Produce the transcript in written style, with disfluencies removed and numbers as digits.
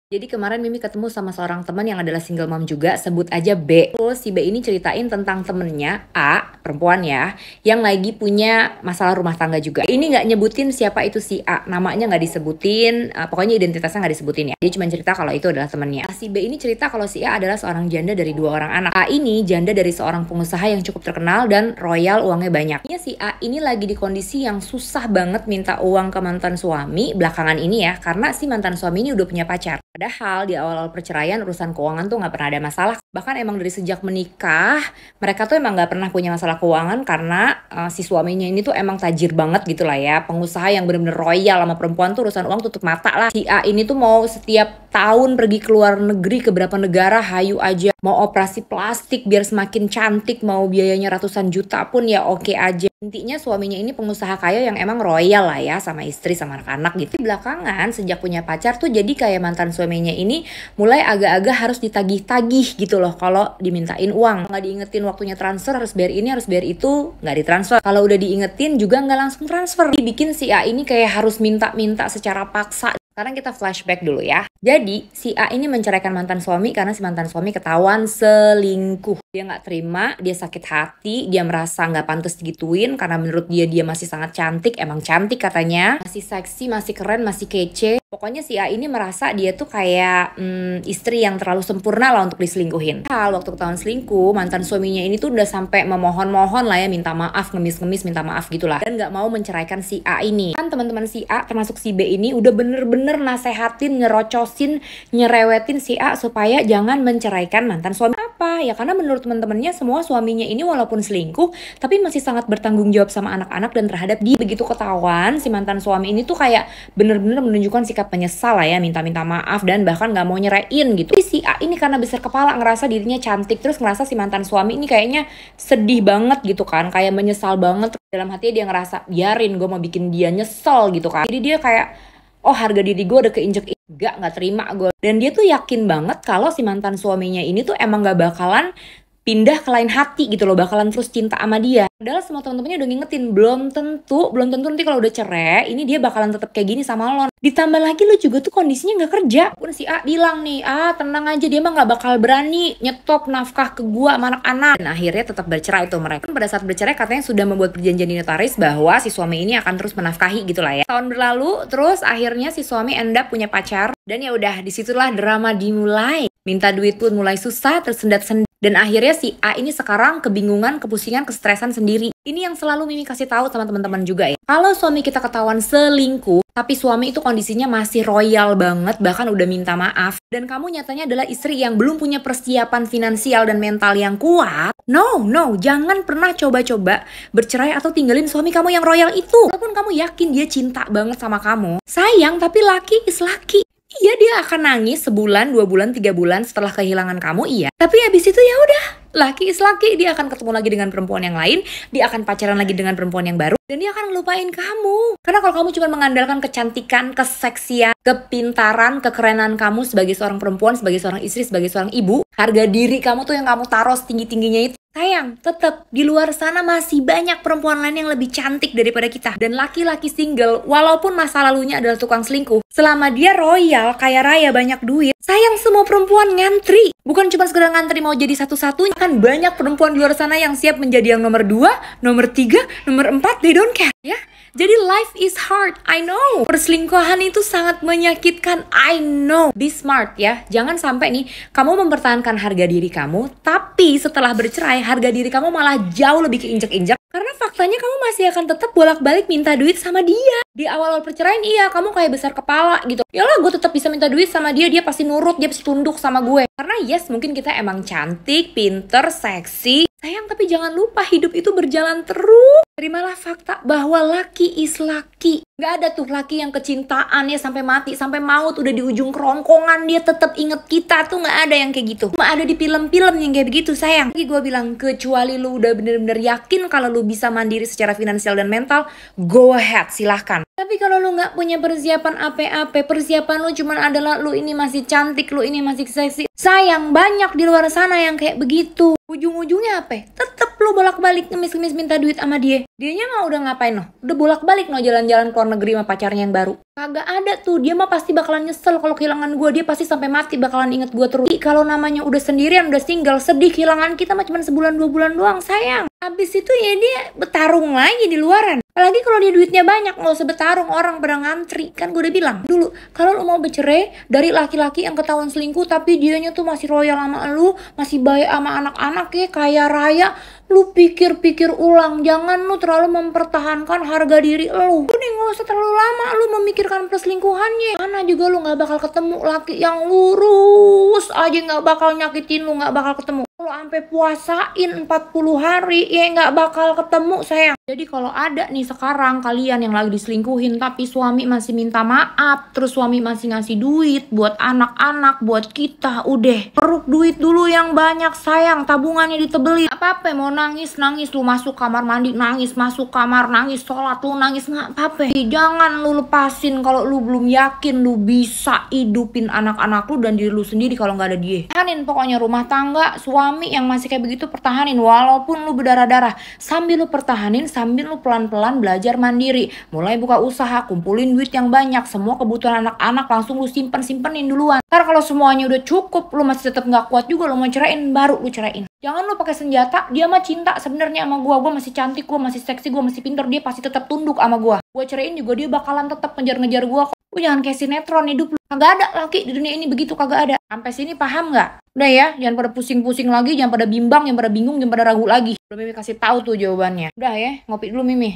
Jadi kemarin Mimi ketemu sama seorang teman yang adalah single mom juga, sebut aja B. Terus si B ini ceritain tentang temennya A, perempuan ya, yang lagi punya masalah rumah tangga juga. Ini nggak nyebutin siapa itu si A, namanya nggak disebutin, pokoknya identitasnya nggak disebutin ya. Dia cuma cerita kalau itu adalah temennya. Si B ini cerita kalau si A adalah seorang janda dari 2 orang anak. A ini janda dari seorang pengusaha yang cukup terkenal dan royal, uangnya banyak. Si A ini lagi di kondisi yang susah banget minta uang ke mantan suami belakangan ini ya, karena si mantan suami ini udah punya pacar. Padahal di awal-awal perceraian urusan keuangan tuh nggak pernah ada masalah. Bahkan emang dari sejak menikah mereka tuh emang nggak pernah punya masalah keuangan karena si suaminya ini tuh emang tajir banget gitu lah ya. Pengusaha yang bener-bener royal, sama perempuan tuh urusan uang tutup mata lah. Si A ini tuh mau setiap tahun pergi ke luar negeri ke beberapa negara, hayu aja. Mau operasi plastik biar semakin cantik, mau biayanya ratusan juta pun ya oke aja. Intinya suaminya ini pengusaha kaya yang emang royal lah ya, sama istri sama anak-anak gitu. Belakangan sejak punya pacar tuh jadi kayak mantan suaminya ini mulai agak-agak harus ditagih-tagih gitu loh kalau dimintain uang. Nggak diingetin waktunya transfer, harus bayar ini, harus bayar itu, nggak ditransfer. Kalau udah diingetin juga nggak langsung transfer. Dibikin si A ini kayak harus minta-minta secara paksa. Sekarang kita flashback dulu ya. Jadi si A ini menceraikan mantan suami karena si mantan suami ketahuan selingkuh. Dia nggak terima, dia sakit hati, dia merasa nggak pantas digituin karena menurut dia masih sangat cantik, emang cantik katanya, masih seksi, masih keren, masih kece. Pokoknya si A ini merasa dia tuh kayak istri yang terlalu sempurna lah untuk diselingkuhin. Waktu ketahuan selingkuh, mantan suaminya ini tuh udah sampai memohon-mohon lah ya, minta maaf, ngemis-ngemis minta maaf gitulah, dan nggak mau menceraikan si A ini. Kan teman-teman si A termasuk si B ini udah bener-bener nasehatin, ngerocosin, nyerewetin si A supaya jangan menceraikan mantan suami. Apa? Ya karena menurut teman-temannya semua suaminya ini walaupun selingkuh tapi masih sangat bertanggung jawab sama anak-anak dan terhadap dia. Begitu ketahuan si mantan suami ini tuh kayak bener-bener menunjukkan sikap penyesal lah ya, minta-minta maaf dan bahkan nggak mau nyerain gitu. Si A ini karena besar kepala ngerasa dirinya cantik, terus ngerasa si mantan suami ini kayaknya sedih banget gitu kan, kayak menyesal banget. Dalam hatinya dia ngerasa biarin gue mau bikin dia nyesel gitu kan. Jadi dia kayak oh harga diri gue udah keinjek, nggak terima gue. Dan dia tuh yakin banget kalau si mantan suaminya ini tuh emang nggak bakalan pindah ke lain hati gitu loh, bakalan terus cinta sama dia. Padahal semua temen-temennya udah ngingetin, belum tentu nanti kalau udah cerai, ini dia bakalan tetap kayak gini sama lo. Ditambah lagi lo juga tuh kondisinya nggak kerja. Pun si A bilang nih, tenang aja, dia mah nggak bakal berani nyetop nafkah ke gua sama anak-anak. Dan akhirnya tetap bercerai tuh mereka. Pada saat bercerai katanya sudah membuat perjanjian di notaris bahwa si suami ini akan terus menafkahi gitu lah ya. Tahun berlalu, terus akhirnya si suami end up punya pacar. Dan ya udah, disitulah drama dimulai. Minta duit pun mulai susah, tersendat-sendat. Dan akhirnya si A ini sekarang kebingungan, kepusingan, kestresan sendiri. Ini yang selalu Mimi kasih tahu sama teman-teman juga ya. Kalau suami kita ketahuan selingkuh, tapi suami itu kondisinya masih royal banget, bahkan udah minta maaf, dan kamu nyatanya adalah istri yang belum punya persiapan finansial dan mental yang kuat, no, jangan pernah coba-coba bercerai atau tinggalin suami kamu yang royal itu. Walaupun kamu yakin dia cinta banget sama kamu, sayang, tapi laki is laki. Iya, dia akan nangis sebulan, 2 bulan, 3 bulan setelah kehilangan kamu, iya. Tapi abis itu ya udah, laki is laki. Dia akan ketemu lagi dengan perempuan yang lain, dia akan pacaran lagi dengan perempuan yang baru, dan dia akan ngelupain kamu. Karena kalau kamu cuma mengandalkan kecantikan, keseksian, kepintaran, kekerenan kamu sebagai seorang perempuan, sebagai seorang istri, sebagai seorang ibu, harga diri kamu tuh yang kamu taruh setinggi-tingginya itu, sayang, tetap di luar sana masih banyak perempuan lain yang lebih cantik daripada kita. Dan laki-laki single, walaupun masa lalunya adalah tukang selingkuh, selama dia royal, kaya raya, banyak duit, sayang, semua perempuan ngantri. Bukan cuma sekedar ngantri mau jadi satu-satunya. Kan banyak perempuan di luar sana yang siap menjadi yang nomor 2, nomor 3, nomor 4, they don't care ya. Jadi life is hard, I know. Perselingkuhan itu sangat menyakitkan, I know. Be smart ya. Jangan sampai nih kamu mempertahankan harga diri kamu, tapi setelah bercerai harga diri kamu malah jauh lebih keinjak-injak. Karena faktanya kamu masih akan tetap bolak-balik minta duit sama dia. Di awal-awal perceraian iya kamu kayak besar kepala gitu. Yalah, gue tetap bisa minta duit sama dia, dia pasti nurut, dia pasti tunduk sama gue. Karena yes, mungkin kita emang cantik, pinter, seksi, sayang, tapi jangan lupa hidup itu berjalan terus. Terimalah fakta bahwa laki is laki. Gak ada tuh laki yang kecintaannya sampai mati, sampai maut, udah di ujung kerongkongan dia tetap inget kita, tuh gak ada yang kayak gitu. Cuma ada di film-film yang kayak begitu, sayang. Lagi gue bilang, kecuali lu udah bener-bener yakin kalau lu bisa mandiri secara finansial dan mental, go ahead, silahkan. Tapi kalau lu gak punya persiapan apa-apa, persiapan lu cuman adalah lu ini masih cantik, lu ini masih seksi, sayang, banyak di luar sana yang kayak begitu. Ujung-ujungnya apa? Tetep Lu bolak-balik ngemis-ngemis minta duit sama dia. Dianya mah udah ngapain noh? Udah bolak-balik noh jalan-jalan ke luar negeri sama pacarnya yang baru. Kagak ada tuh, dia mah pasti bakalan nyesel kalau kehilangan gue. Dia pasti sampai mati bakalan inget gue terus. Kalau namanya udah sendirian, udah single, sedih kehilangan kita mah cuma sebulan 2 bulan doang sayang. Habis itu ya dia bertarung lagi di luaran. Apalagi kalau dia duitnya banyak, nggak usah bertarung, orang pada ngantri. Kan gue udah bilang dulu, kalau lu mau bercerai dari laki-laki yang ketahuan selingkuh tapi dianya tuh masih royal sama lu, masih baik sama anak-anak ya, kaya raya, lu pikir-pikir ulang. Jangan lu terlalu mempertahankan harga diri lu. Udah nggak usah terlalu lama lu memikirkan perselingkuhannya. Mana juga lu nggak bakal ketemu laki yang lurus aja, nggak bakal nyakitin lu, nggak bakal ketemu. Kalau sampai puasain 40 hari ya nggak bakal ketemu sayang. Jadi kalau ada nih sekarang kalian yang lagi diselingkuhin tapi suami masih minta maaf, terus suami masih ngasih duit buat anak-anak, buat kita, udah peruk duit dulu yang banyak sayang, tabungannya ditebelin. Apa-apa mau nangis lu masuk kamar mandi nangis, masuk kamar nangis, sholat lu nangis, nggak apa-apa. Jangan lu lepasin kalau lu belum yakin lu bisa hidupin anak-anak lu dan diri lu sendiri kalau nggak ada dia. Pertahanin pokoknya rumah tangga, suami yang masih kayak begitu pertahanin walaupun lu berdarah-darah. Sambil lu pertahanin, sambil lu pelan-pelan belajar mandiri, mulai buka usaha, kumpulin duit yang banyak, semua kebutuhan anak-anak langsung lu simpen-simpenin duluan. Ntar kalau semuanya udah cukup, lu masih tetap nggak kuat juga, lu mau ceraiin, baru lu ceraiin. Jangan lu pakai senjata. Dia mah cinta sebenarnya sama gua masih cantik, gua masih seksi, gua masih pinter, dia pasti tetap tunduk sama gua ceraiin juga dia bakalan tetap ngejar-ngejar gua. Lu jangan kayak sinetron hidup lu. Kagak ada laki di dunia ini begitu, kagak ada. Sampai sini paham nggak? Udah ya, jangan pada pusing-pusing lagi, jangan pada bimbang, jangan pada bingung, jangan pada ragu lagi. Udah Mimi kasih tahu tuh jawabannya. Udah ya, ngopi dulu Mimi.